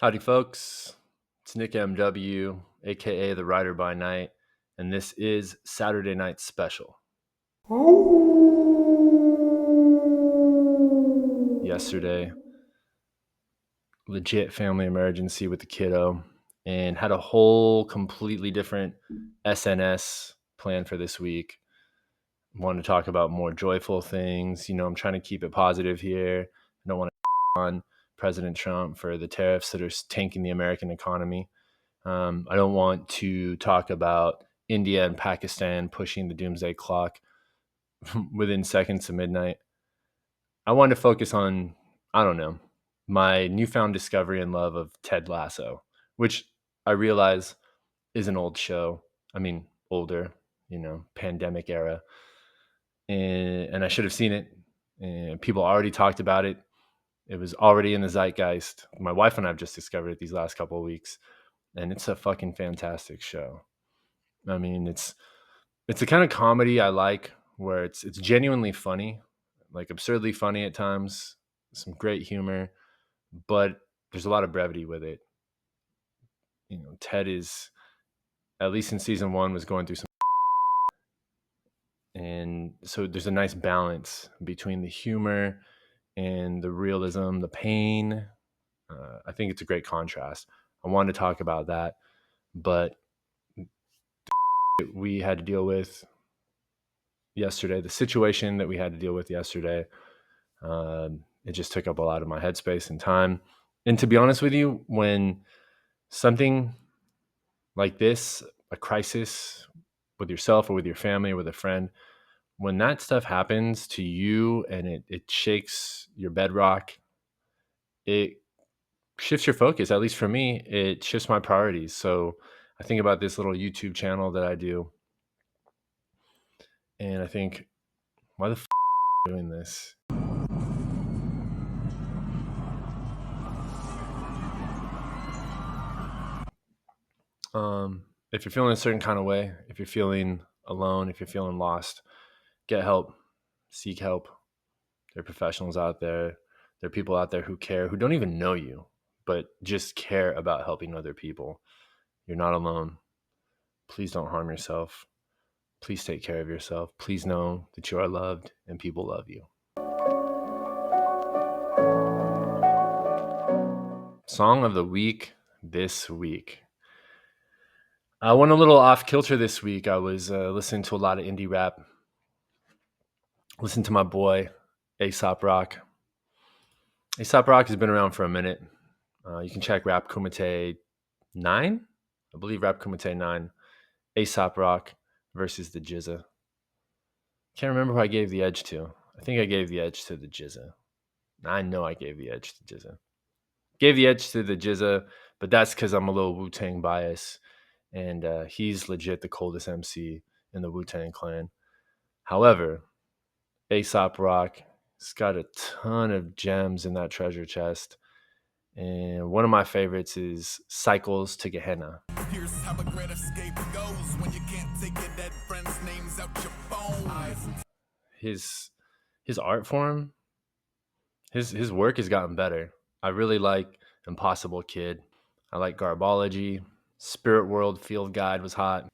Howdy, folks. It's Nick MW, aka the Rider by Night, and this is Saturday Night Special. Yesterday, legit family emergency with the kiddo, and had a whole completely different SNS plan for this week. Wanted to talk about more joyful things. I'm trying to keep it positive here. I don't want to on President Trump for the tariffs that are tanking the American economy. I don't want to talk about India and Pakistan pushing the doomsday clock within seconds of midnight. I want to focus on, I don't know, my newfound discovery and love of Ted Lasso, which I realize is an old show. I mean, older, pandemic era. And I should have seen it. And people already talked about it. It was already in the zeitgeist. My wife and I have just discovered it these last couple of weeks. And it's a fucking fantastic show. I mean, it's the kind of comedy I like where it's genuinely funny, like absurdly funny at times, some great humor, but there's a lot of brevity with it. Ted is, at least in season 1, was going through some, and so there's a nice balance between the humor and the realism, the pain. I think it's a great contrast. I wanted to talk about that, but we had to deal with yesterday, the situation that we had to deal with yesterday, it just took up a lot of my headspace and time. And to be honest with you, when something like this, a crisis with yourself or with your family or with a friend, when that stuff happens to you and it shakes your bedrock, it shifts your focus. At least for me, it shifts my priorities. So I think about this little YouTube channel that I do, and I think, why the am I doing this? If you're feeling a certain kind of way, if you're feeling alone, if you're feeling lost, get help, seek help. There are professionals out there. There are people out there who care, who don't even know you, but just care about helping other people. You're not alone. Please don't harm yourself. Please take care of yourself. Please know that you are loved and people love you. Song of the week this week. I went a little off kilter this week. I was listening to a lot of indie rap. Listen to my boy, Aesop Rock. Aesop Rock has been around for a minute. You can check Rap Kumite 9. I believe Rap Kumite 9. Aesop Rock versus the Jizza. Can't remember who I gave the edge to. I think I gave the edge to the Jizza. I know I gave the edge to Jizza. Gave the edge to the Jizza, but that's because I'm a little Wu-Tang bias. And he's legit the coldest MC in the Wu-Tang clan. However, Aesop Rock has got a ton of gems in that treasure chest. And one of my favorites is Cycles to Gehenna. Here's how a great escape goes when you can't take your dead friends' names out your phone. His art form, his work has gotten better. I really like Impossible Kid. I like Garbology. Spirit World Field Guide was hot.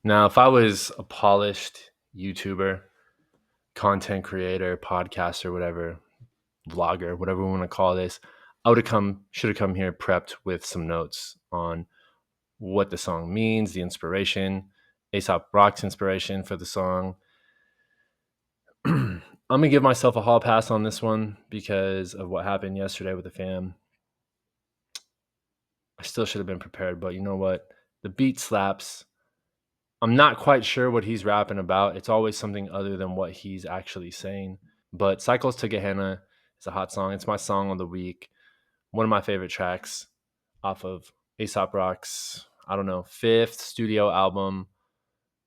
Now, if I was a polished YouTuber, content creator, podcaster, whatever, vlogger, whatever we want to call this, I should have come here prepped with some notes on what the song means, the inspiration, Aesop Rock's inspiration for the song. I'm going to give myself a hall pass on this one because of what happened yesterday with the fam. I still should have been prepared, but you know what? The beat slaps. I'm not quite sure what he's rapping about. It's always something other than what he's actually saying. But Cycles to Gehenna is a hot song. It's my song of the week. One of my favorite tracks off of Aesop Rock's, 5th studio album,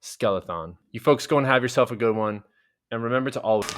Skeleton. You folks go and have yourself a good one. And remember to always...